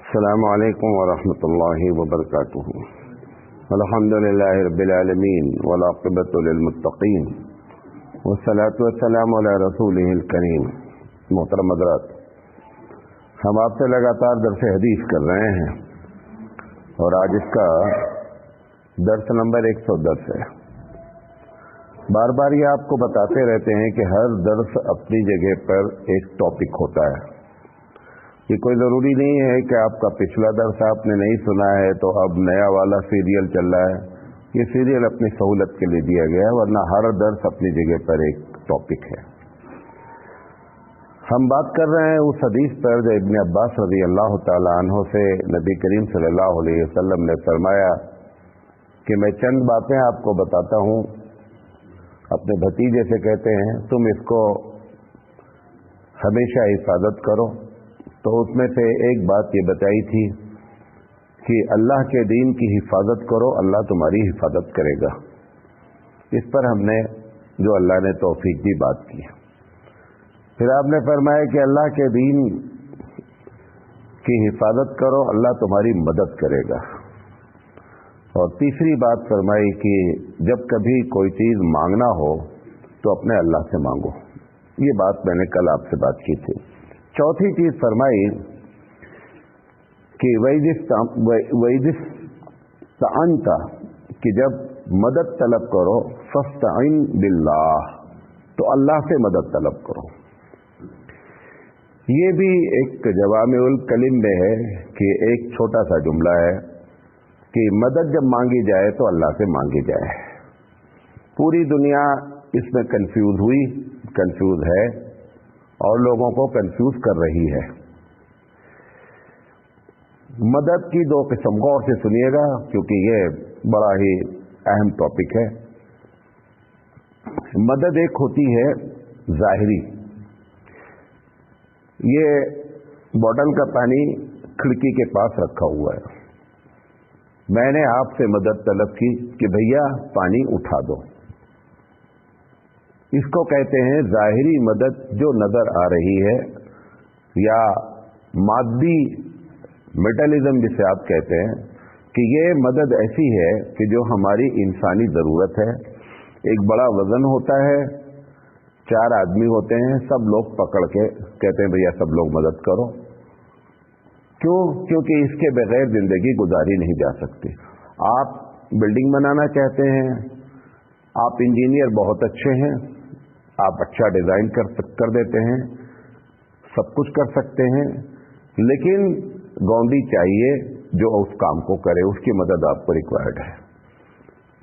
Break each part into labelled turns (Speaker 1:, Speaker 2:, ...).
Speaker 1: السلام علیکم ورحمۃ اللہ وبرکاتہ۔ الحمد للہ رب العالمین والعاقبۃ للمتقین والصلاۃ والسلام علی رسولہ الکریم۔ محترم حضرات، ہم آپ سے لگاتار درس حدیث کر رہے ہیں اور آج اس کا درس نمبر 110 ہے۔ بار بار یہ آپ کو بتاتے رہتے ہیں کہ ہر درس اپنی جگہ پر ایک ٹاپک ہوتا ہے۔ یہ کوئی ضروری نہیں ہے کہ آپ کا پچھلا درس آپ نے نہیں سنا ہے تو اب نیا والا سیریل چل رہا ہے۔ یہ سیریل اپنی سہولت کے لیے دیا گیا ہے، ورنہ ہر درس اپنی جگہ پر ایک ٹاپک ہے۔ ہم بات کر رہے ہیں اس حدیث پر جو ابن عباس رضی اللہ تعالی عنہ سے نبی کریم صلی اللہ علیہ وسلم نے فرمایا کہ میں چند باتیں آپ کو بتاتا ہوں، اپنے بھتیجے سے کہتے ہیں تم اس کو ہمیشہ حفاظت کرو۔ تو اس میں سے ایک بات یہ بتائی تھی کہ اللہ کے دین کی حفاظت کرو، اللہ تمہاری حفاظت کرے گا۔ اس پر ہم نے جو اللہ نے توفیق دی بات کی۔ پھر آپ نے فرمایا کہ اللہ کے دین کی حفاظت کرو، اللہ تمہاری مدد کرے گا۔ اور تیسری بات فرمائی کہ جب کبھی کوئی چیز مانگنا ہو تو اپنے اللہ سے مانگو۔ یہ بات میں نے کل آپ سے بات کی تھی۔ چوتھی چیز فرمائی کہ وَإِذِسْتَعَنْتَ کہ جب مدد طلب کرو فَاسْتَعِنْ بِاللَّهِ تو اللہ سے مدد طلب کرو۔ یہ بھی ایک جوامع الکلم میں ہے کہ ایک چھوٹا سا جملہ ہے کہ مدد جب مانگی جائے تو اللہ سے مانگی جائے۔ پوری دنیا اس میں کنفیوز ہے اور لوگوں کو کنفیوز کر رہی ہے۔ مدد کی دو قسم غور سے سنیے گا کیونکہ یہ بڑا ہی اہم ٹاپک ہے۔ مدد ایک ہوتی ہے ظاہری، یہ بوتل کا پانی کھڑکی کے پاس رکھا ہوا ہے، میں نے آپ سے مدد طلب کی کہ بھیا پانی اٹھا دو۔ اس کو کہتے ہیں ظاہری مدد جو نظر آ رہی ہے، یا مادی میٹلزم جسے آپ کہتے ہیں کہ یہ مدد ایسی ہے کہ جو ہماری انسانی ضرورت ہے۔ ایک بڑا وزن ہوتا ہے، 4 آدمی ہوتے ہیں، سب لوگ پکڑ کے کہتے ہیں بھیا سب لوگ مدد کرو۔ کیونکہ اس کے بغیر زندگی گزاری نہیں جا سکتی۔ آپ بلڈنگ بنانا چاہتے ہیں، آپ انجینئر بہت اچھے ہیں، آپ اچھا ڈیزائن کر دیتے ہیں، سب کچھ کر سکتے ہیں، لیکن گوندی چاہیے جو اس کام کو کرے، اس کی مدد آپ کو ریکوائرڈ ہے۔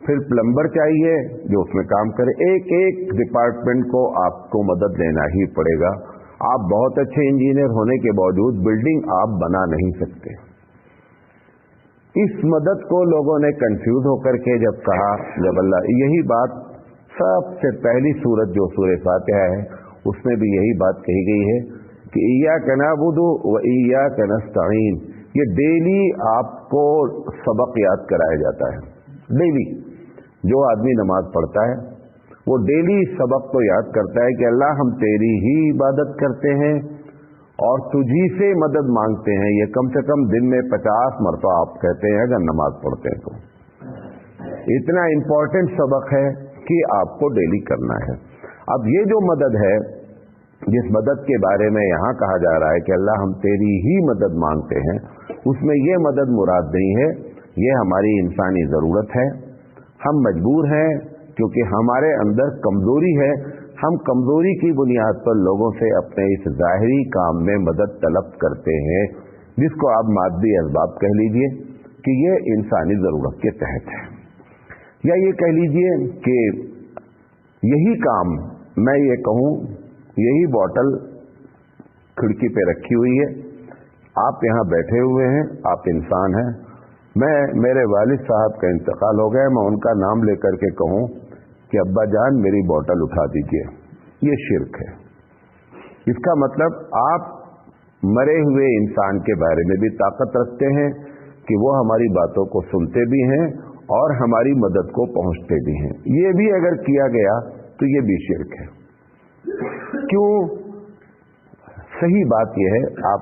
Speaker 1: پھر پلمبر چاہیے جو اس میں کام کرے۔ ایک ایک ڈپارٹمنٹ کو آپ کو مدد لینا ہی پڑے گا۔ آپ بہت اچھے انجینئر ہونے کے باوجود بلڈنگ آپ بنا نہیں سکتے۔ اس مدد کو لوگوں نے کنفیوز ہو کر کے جب کہا، جب اللہ، یہی بات سب سے پہلی سورت جو سورہ فاتحہ ہے اس میں بھی یہی بات کہی گئی ہے کہ ایاک نعبد و ایاک نستعین۔ یہ ڈیلی آپ کو سبق یاد کرایا جاتا ہے۔ ڈیلی جو آدمی نماز پڑھتا ہے وہ ڈیلی سبق کو یاد کرتا ہے کہ اللہ ہم تیری ہی عبادت کرتے ہیں اور تجھی سے مدد مانگتے ہیں۔ یہ کم سے کم دن میں 50 مرتبہ آپ کہتے ہیں اگر نماز پڑھتے ہیں تو۔ اتنا امپورٹنٹ سبق ہے کہ آپ کو ڈیلی کرنا ہے۔ اب یہ جو مدد ہے، جس مدد کے بارے میں یہاں کہا جا رہا ہے کہ اللہ ہم تیری ہی مدد مانگتے ہیں، اس میں یہ مدد مراد نہیں ہے، یہ ہماری انسانی ضرورت ہے۔ ہم مجبور ہیں کیونکہ ہمارے اندر کمزوری ہے، ہم کمزوری کی بنیاد پر لوگوں سے اپنے اس ظاہری کام میں مدد طلب کرتے ہیں، جس کو آپ مادی اسباب کہہ لیجئے کہ یہ انسانی ضرورت کے تحت ہے، یا یہ کہہ لیجئے کہ یہی کام، میں یہ کہوں یہی بوتل کھڑکی پہ رکھی ہوئی ہے، آپ یہاں بیٹھے ہوئے ہیں، آپ انسان ہیں، میرے والد صاحب کا انتقال ہو گیا، میں ان کا نام لے کر کے کہوں کہ ابا جان میری بوتل اٹھا دیجئے، یہ شرک ہے۔ اس کا مطلب آپ مرے ہوئے انسان کے بارے میں بھی طاقت رکھتے ہیں کہ وہ ہماری باتوں کو سنتے بھی ہیں اور ہماری مدد کو پہنچتے بھی ہیں۔ یہ بھی اگر کیا گیا تو یہ بھی شرک ہے۔ کیوں؟ صحیح بات یہ ہے، آپ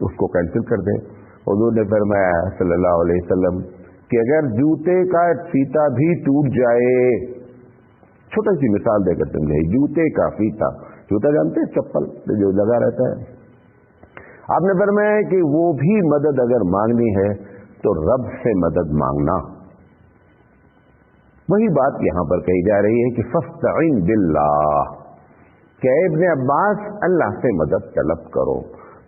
Speaker 1: اس کو کینسل کر دیں. حضور نے فرمایا صلی اللہ علیہ وسلم کہ اگر جوتے کا فیتا بھی ٹوٹ جائے، چھوٹی سی مثال دے کر سمجھے، جوتے کا فیتا، جوتا جانتے ہیں چپل جو لگا رہتا ہے، آپ نے فرمایا کہ وہ بھی مدد اگر مانگنی ہے تو رب سے مدد مانگنا. وہی بات یہاں پر کہی جا رہی ہے کہ فاستعن باللہ، کہ ابن عباس اللہ سے مدد طلب کرو.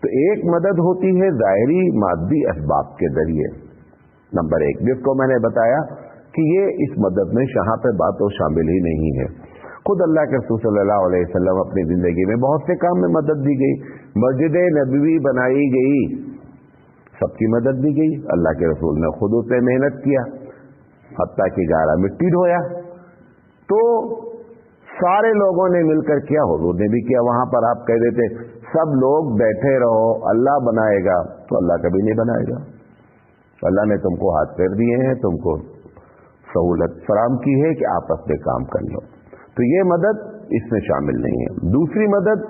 Speaker 1: تو ایک مدد ہوتی ہے ظاہری مادی اسباب کے ذریعے، نمبر ایک، جس کو میں نے بتایا کہ یہ اس مدد میں یہاں پہ بات شامل ہی نہیں ہے. خود اللہ کے رسول صلی اللہ علیہ وسلم اپنی زندگی میں بہت سے کام میں مدد دی گئی. مسجد نبوی بنائی گئی، سب کی مدد دی گئی. اللہ کے رسول نے خود اس پہ محنت کیا، حتیٰ کہ گارا مٹی دھویا تو سارے لوگوں نے مل کر کیا، حضور نے بھی کیا. وہاں پر آپ کہہ دیتے سب لوگ بیٹھے رہو، اللہ بنائے گا، تو اللہ کبھی نہیں بنائے گا. اللہ نے تم کو ہاتھ پیر دیے ہیں، تم کو سہولت فراہم کی ہے کہ آپس میں کام کر لو. تو یہ مدد اس میں شامل نہیں ہے. دوسری مدد،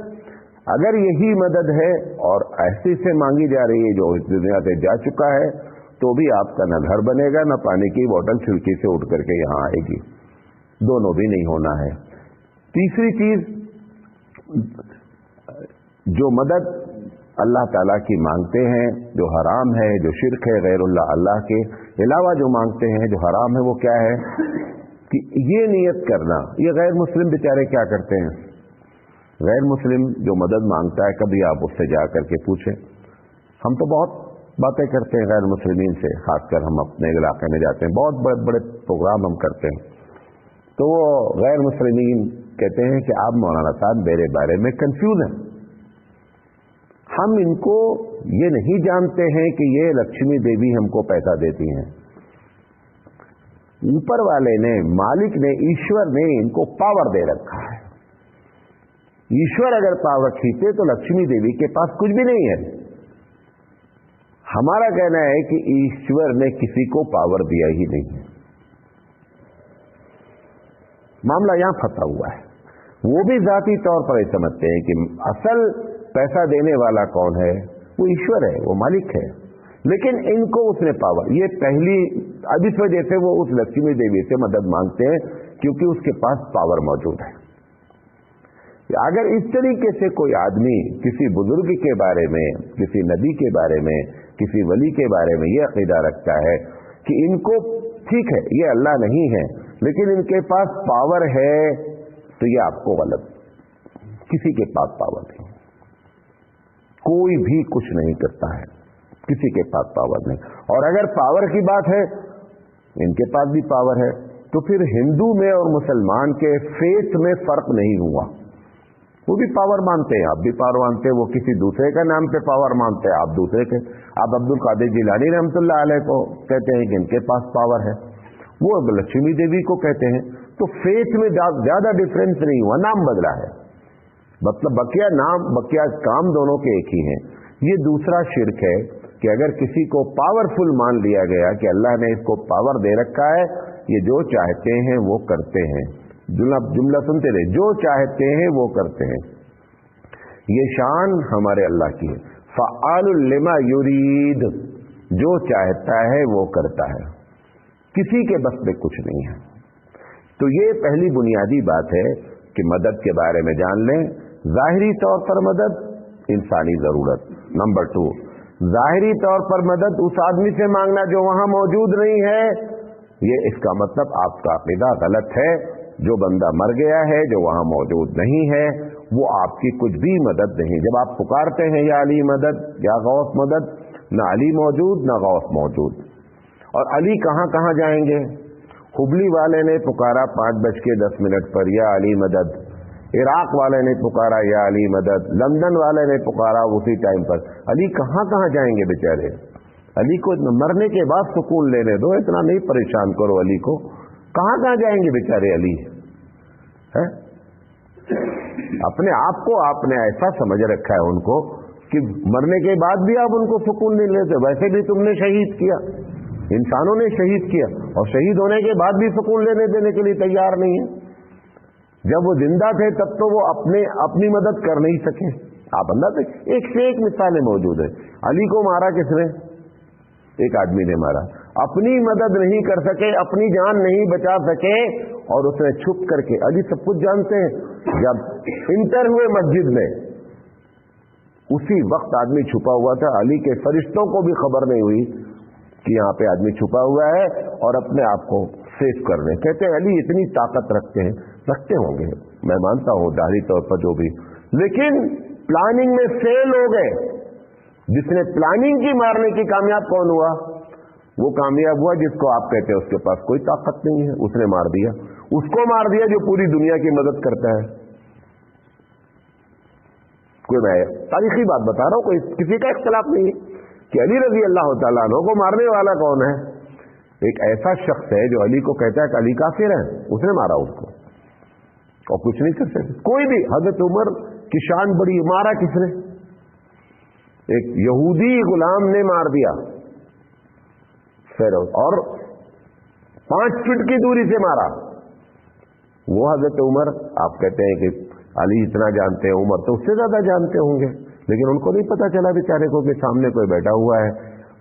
Speaker 1: اگر یہی مدد ہے اور ایسے سے مانگی جا رہی ہے جو اس دنیا سے جا چکا ہے، تو بھی آپ کا نہ گھر بنے گا، نہ پانی کی بوتل کھڑکی سے اٹھ کر کے یہاں آئے گی. دونوں بھی نہیں ہونا ہے. تیسری چیز، جو مدد اللہ تعالیٰ کی مانگتے ہیں جو حرام ہے، جو شرک ہے، غیر اللہ کے علاوہ جو مانگتے ہیں جو حرام ہے، وہ کیا ہے کہ یہ نیت کرنا. یہ غیر مسلم بیچارے کیا کرتے ہیں، غیر مسلم جو مدد مانگتا ہے، کبھی آپ اس سے جا کر کے پوچھیں. ہم تو بہت باتیں کرتے ہیں غیر مسلمین سے، خاص کر ہم اپنے علاقے میں جاتے ہیں، بہت بڑے بڑے پروگرام ہم کرتے ہیں. تو وہ غیر مسلمین کہتے ہیں کہ آپ مولانا صاحب میرے بارے میں کنفیوز ہیں، ہم ان کو یہ نہیں جانتے ہیں کہ یہ لکشمی دیوی ہم کو پیسہ دیتی ہیں. اوپر والے نے، مالک نے، ایشور نے ان کو پاور دے رکھا ہے. ایشور اگر پاور کھینچے تو لکشمی دیوی کے پاس کچھ بھی نہیں ہے. ہمارا کہنا ہے کہ ایشور نے کسی کو پاور دیا ہی نہیں ہے. معاملہ یہاں پھنسا ہوا ہے. وہ بھی ذاتی طور پر یہ سمجھتے ہیں کہ اصل پیسہ دینے والا کون ہے، وہ ایشور ہے، وہ مالک ہے، لیکن ان کو اس نے پاور. یہ پہلی اب اس وجہ سے وہ اس لکشمی دیوی سے مدد مانگتے ہیں کیونکہ اس کے پاس پاور موجود ہے. اگر اس طریقے سے کوئی آدمی کسی بزرگ کے بارے میں، کسی نبی کے بارے میں، کسی ولی کے بارے میں یہ عقیدہ رکھتا ہے کہ ان کو ٹھیک ہے یہ اللہ نہیں ہے لیکن ان کے پاس پاور ہے، تو یہ آپ کو غلط. کسی کے پاس پاور نہیں، کوئی بھی کچھ نہیں کرتا ہے، کسی کے پاس پاور نہیں. اور اگر پاور کی بات ہے، ان کے پاس بھی پاور ہے، تو پھر ہندو میں اور مسلمان کے فیتھ میں فرق نہیں ہوا. وہ بھی پاور مانتے ہیں، آپ بھی پاور مانتے ہیں. وہ کسی دوسرے کا نام پہ پاور مانتے ہیں، آپ دوسرے کے. آپ عبد القادر جیلانی رحمۃ اللہ علیہ کو کہتے ہیں کہ ان کے پاس پاور ہے، وہ لکشمی دیوی کو کہتے ہیں. تو فیتھ میں زیادہ ڈفرینس نہیں ہوا، نام بدلا ہے، مطلب بقیہ نام بقیہ کام دونوں کے ایک ہی ہیں. یہ دوسرا شرک ہے کہ اگر کسی کو پاورفل مان لیا گیا کہ اللہ نے اس کو پاور دے رکھا ہے، یہ جو چاہتے ہیں وہ کرتے ہیں. جملہ سنتے رہے، جو چاہتے ہیں وہ کرتے ہیں. یہ شان ہمارے اللہ کی ہے. فعال لما یرید، جو چاہتا ہے وہ کرتا ہے، کسی کے بس میں کچھ نہیں ہے. تو یہ پہلی بنیادی بات ہے کہ مدد کے بارے میں جان لیں. ظاہری طور پر مدد انسانی ضرورت. نمبر 2، ظاہری طور پر مدد اس آدمی سے مانگنا جو وہاں موجود نہیں ہے. یہ اس کا مطلب آپ کا عقیدہ غلط ہے. جو بندہ مر گیا ہے، جو وہاں موجود نہیں ہے، وہ آپ کی کچھ بھی مدد نہیں. جب آپ پکارتے ہیں یا علی مدد یا غوث مدد، نہ علی موجود نہ غوث موجود. اور علی کہاں کہاں جائیں گے؟ ہبلی والے نے پکارا 5:10 پر یا علی مدد، عراق والے نے پکارا یا علی مدد، لندن والے نے پکارا اسی ٹائم پر. علی کہاں کہاں جائیں گے بیچارے؟ علی کو مرنے کے بعد سکون لینے دو، اتنا نہیں پریشان کرو علی کو. کہاں کہاں جائیں گے بیچارے علی؟ اپنے آپ کو آپ نے ایسا سمجھ رکھا ہے ان کو کہ مرنے کے بعد بھی آپ ان کو سکون نہیں لیتے. ویسے بھی تم نے شہید کیا، انسانوں نے شہید کیا، اور شہید ہونے کے بعد بھی سکون دینے کے لیے تیار نہیں ہے. جب وہ زندہ تھے تب تو وہ اپنی مدد کر نہیں سکے. آپ اللہ سے ایک مثالیں موجود ہے. علی کو مارا کس نے؟ ایک آدمی نے مارا، اپنی مدد نہیں کر سکے، اپنی جان نہیں بچا سکے، اور اس نے چھپ کر کے، علی سب کچھ جانتے ہیں، جب انٹر ہوئے مسجد میں اسی وقت آدمی چھپا ہوا تھا، علی کے فرشتوں کو بھی خبر نہیں ہوئی کہ یہاں پہ آدمی چھپا ہوا ہے، اور اپنے آپ کو سیف کر رہے ہیں۔ کہتے ہیں علی اتنی طاقت رکھتے ہوں گے، میں مانتا ہوں ظاہری طور پر جو بھی، لیکن پلاننگ میں فیل ہو گئے۔ جس نے پلاننگ کی مارنے کی کامیاب کون ہوا؟ وہ کامیاب ہوا جس کو آپ کہتے ہیں اس کے پاس کوئی طاقت نہیں ہے، اس نے مار دیا، اس کو مار دیا جو پوری دنیا کی مدد کرتا ہے۔ کوئی میں تاریخی بات بتا رہا ہوں، کوئی کسی کا اختلاف نہیں ہے کہ علی رضی اللہ تعالیٰ عنہ کو مارنے والا کون ہے؟ ایک ایسا شخص ہے جو علی کو کہتا ہے کہ علی کافر ہے، اس نے مارا اس کو، اور کچھ نہیں کر سکتے کوئی بھی۔ حضرت عمر کی شان بڑی، مارا کس نے؟ ایک یہودی غلام نے مار دیا فیروز، اور 5 فٹ کی دوری سے مارا۔ وہ حضرت عمر، آپ کہتے ہیں کہ علی اتنا جانتے ہیں، عمر تو اس سے زیادہ جانتے ہوں گے، لیکن ان کو نہیں پتا چلا بیچارے کو کہ سامنے کوئی بیٹھا ہوا ہے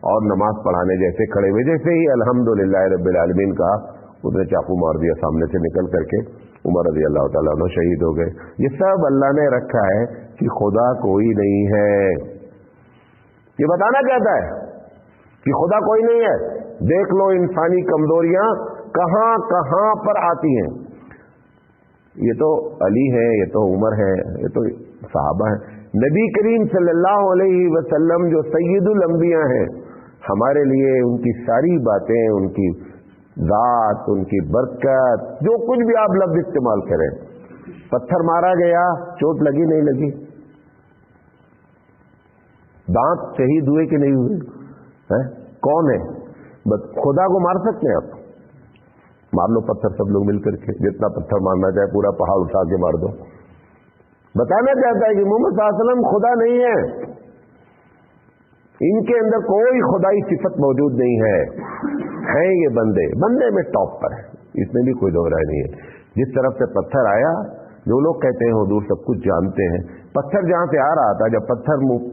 Speaker 1: اور نماز پڑھانے جیسے کھڑے ہوئے، جیسے ہی الحمدللہ رب العالمین کہا، اس نے چاقو مار دیا سامنے سے نکل کر کے، عمر رضی اللہ تعالیٰ عنہ شہید ہو گئے۔ یہ سب اللہ نے رکھا ہے کہ خدا کوئی نہیں ہے، یہ بتانا چاہتا ہے کہ خدا کوئی نہیں ہے۔ دیکھ لو انسانی کمزوریاں کہاں کہاں پر آتی ہیں۔ یہ تو علی ہے، یہ تو عمر ہے، یہ تو صحابہ ہیں، نبی کریم صلی اللہ علیہ وسلم جو سید الانبیاء ہیں، ہمارے لیے ان کی ساری باتیں، ان کی ذات، ان کی برکت، جو کچھ بھی آپ لفظ استعمال کریں، پتھر مارا گیا، چوٹ لگی نہیں لگی، دانت شہید ہوئے کہ نہیں ہوئے، کون ہے؟ بس خدا کو مار سکتے ہیں آپ؟ مار لو پتھر سب لوگ مل کر کے، جتنا پتھر مارنا چاہے پورا پہاڑ اٹھا کے مار دو۔ بتانا چاہتا ہے کہ محمد صلی اللہ علیہ وسلم خدا نہیں ہے، ان کے اندر کوئی خدائی صفت موجود نہیں ہے، ہیں یہ بندے، بندے میں ٹاپ پر ہے، اس میں بھی کوئی دو رائے نہیں ہے۔ جس طرف سے پتھر آیا، جو لوگ کہتے ہیں حضور سب کچھ جانتے ہیں، پتھر جہاں سے آ رہا تھا، جب پتھر منہ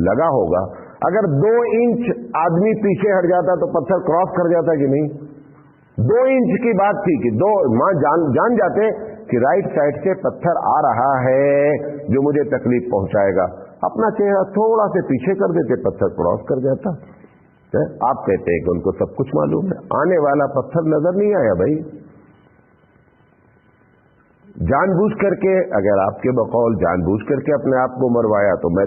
Speaker 1: لگا ہوگا، اگر 2 انچ آدمی پیچھے ہٹ جاتا تو پتھر کراس کر جاتا کہ نہیں؟ 2 انچ کی بات تھی کہ جان جاتے کہ رائٹ سائڈ سے پتھر آ رہا ہے جو مجھے تکلیف پہنچائے گا، اپنا چہرہ تھوڑا سے پیچھے کر دیتے، پتھر کراس کر جاتا۔ آپ کہتے ہیں کہ ان کو سب کچھ معلوم ہے، آنے والا پتھر نظر نہیں آیا بھائی، جان بوجھ کر کے، اگر آپ کے بقول جان بوجھ کر کے اپنے آپ کو مروایا تو میں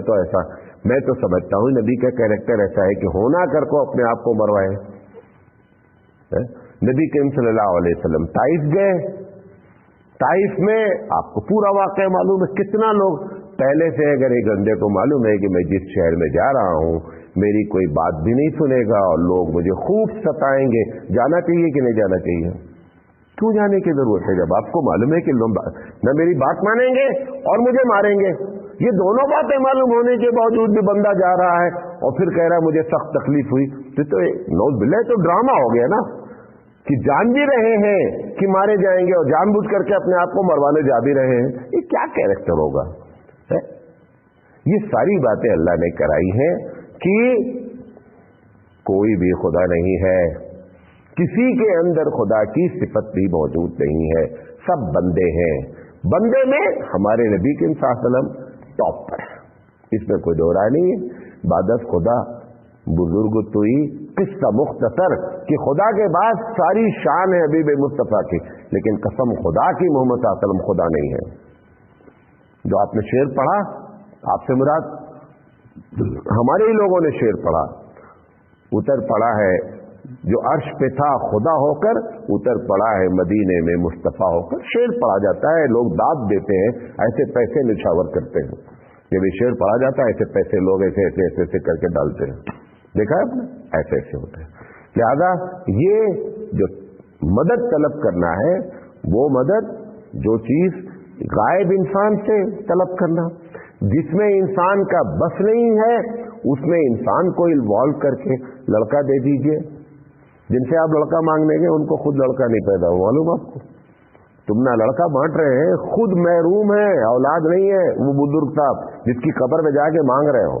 Speaker 1: تو سمجھتا ہوں نبی کا کیریکٹر ایسا ہے کہ ہونا کر کو اپنے آپ کو مروائے۔ نبی کریم صلی اللہ علیہ وسلم طائف گئے، طائف میں آپ کو پورا واقعہ معلوم ہے، کتنا لوگ پہلے سے، اگر ایک بندے کو معلوم ہے کہ میں جس شہر میں جا رہا ہوں میری کوئی بات بھی نہیں سنے گا اور لوگ مجھے خوب ستائیں گے، جانا چاہیے کہ نہیں جانا چاہیے؟ کیوں جانے کی ضرورت ہے جب آپ کو معلوم ہے کہ لوگ نہ میری بات مانیں گے اور مجھے ماریں گے؟ یہ دونوں باتیں معلوم ہونے کے باوجود بھی بندہ جا رہا ہے اور پھر کہہ رہا ہے مجھے سخت تکلیف ہوئی، تو نوز باللہ تو ڈرامہ ہو گیا نا، کہ جان بھی رہے ہیں کہ مارے جائیں گے اور جان بوجھ کر کے اپنے آپ کو مروانے جا بھی رہے ہیں، یہ کیا کیریکٹر ہوگا؟ یہ ساری باتیں اللہ نے کرائی ہیں کہ کوئی بھی خدا نہیں ہے، کسی کے اندر خدا کی صفت بھی موجود نہیں ہے، سب بندے ہیں، بندے میں ہمارے نبی کے صلی اللہ علیہ وسلم ٹاپ پر ہے، اس میں کوئی دو رائے نہیں ہے۔ بعد از خدا بزرگ توئی قصہ مختصر کہ خدا کے بعد ساری شان ہے حبیب مصطفیٰ کی، لیکن قسم خدا کی محمد صلی اللہ علیہ وسلم خدا نہیں ہے۔ جو آپ نے شعر پڑھا، آپ سے مراد ہمارے ہی لوگوں نے شعر پڑھا، اتر پڑا ہے جو عرش پہ تھا خدا ہو کر، اتر پڑا ہے مدینے میں مصطفیٰ ہو کر۔ شعر پڑھا جاتا ہے، لوگ داد دیتے ہیں، ایسے پیسے نچھاور کرتے ہیں، جب یہ شعر پڑھا جاتا ہے ایسے پیسے لوگ ایسے ایسے ایسے ایسے کر کے ڈالتے ہیں، دیکھا ہے آپ نے، ایسے ایسے ہوتے ہیں۔ لہذا یہ جو مدد طلب کرنا ہے، وہ مدد جو چیز غائب انسان سے طلب کرنا، جس میں انسان کا بس نہیں ہے، اس میں انسان کو انوالو کر کے لڑکا دے دیجئے۔ جن سے آپ لڑکا مانگنے گے ان کو خود لڑکا نہیں پیدا ہوا، معلوم آپ کو؟ تم نہ لڑکا بانٹ رہے ہیں، خود محروم ہے، اولاد نہیں ہے، وہ بزرگ صاحب جس کی قبر میں جا کے مانگ رہے ہو،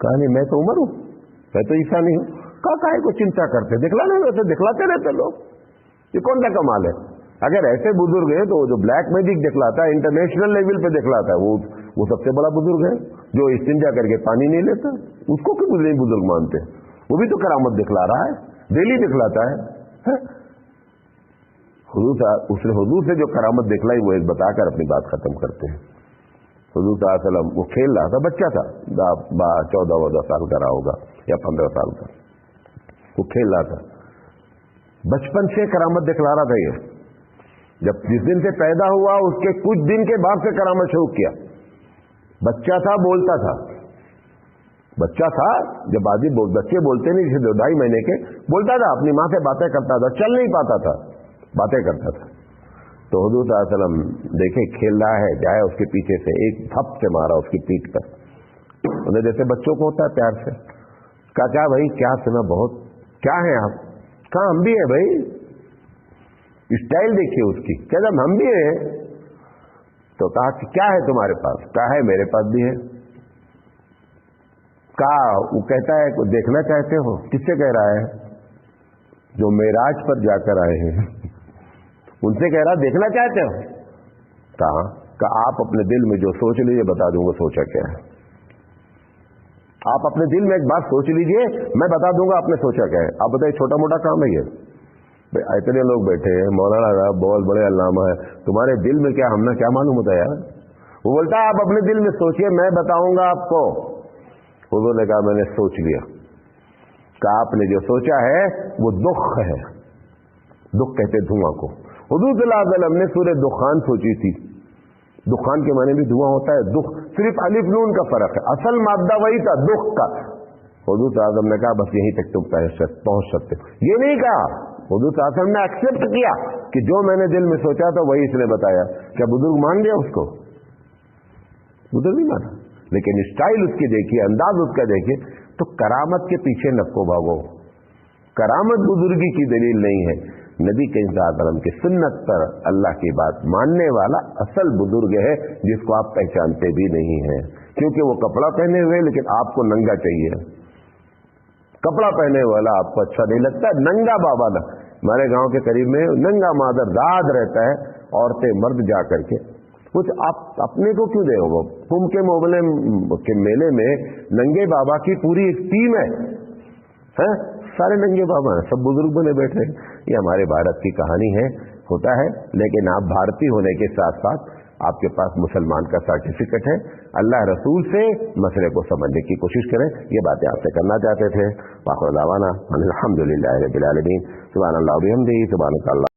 Speaker 1: کہا نہیں میں تو عمر ہوں, میں تو عیسیٰ نہیں ہوں. کہا کاہے کو چنتا کرتے, دکھلانے ویسے دکھلاتے رہتے لوگ, یہ کون سا کمال ہے. اگر ایسے بزرگ ہیں تو جو بلیک میجک دکھلاتا ہے, انٹرنیشنل لیول پہ دکھلاتا ہے, وہ سب سے بڑا بزرگ ہے. جو استنجا کر کے پانی نہیں لیتا, اس کو کیوں نہیں بزرگ مانتے؟ وہ بھی تو کرامت دکھلا رہا ہے, ڈیلی دکھلاتا ہے. اس نے حضور سے جو کرامت دکھلائی وہ ایک بتا کر اپنی بات ختم کرتے ہیں. حضور صلی اللہ علیہ وسلم وہ کھیل رہا تھا, بچہ تھا, 14-14 سال کا رہا ہوگا یا 15 سال کا, وہ کھیل رہا تھا. بچپن سے کرامت دکھلا رہا تھا. یہ جب جس دن سے پیدا ہوا اس کے کچھ دن کے بعد سے کرامت شروع کیا. بچہ تھا, بولتا تھا, بچہ تھا. جب آدمی بچے بولتے نہیں, جسے 2-2.5 مہینے کے, بولتا تھا, اپنی ماں سے باتیں کرتا تھا, چل نہیں پاتا تھا, باتیں کرتا تھا. تو حضور صلی اللہ علیہ وسلم دیکھے کھیل رہا ہے, جائے اس کے پیچھے سے ایک تھپ سے مارا اس کی پیٹھ پر. انہیں جیسے بچوں کو ہوتا ہے پیار سے, کہا کیا بھائی کیا سنا, بہت کیا ہے آپ؟ کہا ہم بھی ہیں بھائی. اسٹائل دیکھیے اس کی, کیا جب ہم بھی ہیں. تو کہا کہ کیا ہے تمہارے پاس؟ کہا ہے میرے پاس بھی ہے. کہا وہ کہتا ہے کوئی دیکھنا چاہتے ہو؟ کس سے کہہ رہا ہے؟ جو معراج پر جا کر آئے ہیں ان سے کہہ رہا دیکھنا چاہتے ہو. کہا کہ آپ اپنے دل میں جو سوچ لیجیے بتا دوں گا سوچا کیا ہے. آپ اپنے دل میں ایک بات سوچ لیجئے, میں بتا دوں گا آپ نے سوچا کیا ہے. آپ بتائیے چھوٹا موٹا کام ہے یہ؟ اتنے لوگ بیٹھے ہیں, مولانا صاحب بہت بڑے علامہ ہے, تمہارے دل میں کیا, ہم نے کیا معلوم ہوتا ہے یار. وہ بولتا ہے آپ اپنے دل میں سوچئے, میں بتاؤں گا آپ کو. حضور نے کہا میں نے سوچ لیا. کہ آپ نے جو سوچا ہے وہ دکھ ہے. دکھ کہتے دھواں کو. حضور صلی اللہ علیہ وسلم نے سورہ دخان سوچی تھی. دخان کے معنی بھی دھواں ہوتا ہے. دکھ صرف الف نون کا فرق ہے, اصل مادہ وہی تھا دکھ کا. حضور صلی اللہ علیہ وسلم نے کہا بس یہیں تک تم پہنچ سکتے. یہ نہیں کہا. حضور صلی اللہ علیہ وسلم نے ایکسپٹ کیا کہ جو میں نے دل میں سوچا تھا وہی اس نے بتایا. کیا بزرگ مان گیا اس کو؟ بزرگ نہیں مانا. لیکن اسٹائل اس کی دیکھیے, انداز اس کا دیکھیے. تو کرامت کے پیچھے نکو بھاگو. کرامت بزرگی کی دلیل نہیں ہے. نبی کریم صلی اللہ علیہ وسلم کی سنت پر اللہ کی بات ماننے والا اصل بزرگ ہے, جس کو آپ پہچانتے بھی نہیں ہیں. کیونکہ وہ کپڑا پہنے ہوئے لیکن آپ کو ننگا چاہیے. کپڑا پہنے والا آپ کو اچھا نہیں لگتا. ننگا بابا نا, ہمارے گاؤں کے قریب میں ننگا مادر داد رہتا ہے, عورتیں مرد جا کر کے. کچھ آپ اپنے کو کیوں دے ہو؟ کم کے موبلے کے میلے میں ننگے بابا کی پوری ایک ٹیم ہے, سارے ننگے بابا ہیں, سب بزرگ بنے بیٹھے ہیں. یہ ہمارے بھارت کی کہانی ہے, ہوتا ہے. لیکن آپ بھارتی ہونے کے ساتھ ساتھ آپ کے پاس مسلمان کا سرٹیفکیٹ ہے. اللہ رسول سے مسئلے کو سمجھنے کی کوشش کریں. یہ باتیں آپ سے کرنا چاہتے تھے. وآخر دعوانا الحمدللہ رب العالمین. سبحان اللہ و بحمدہ, سبحانک اللہ.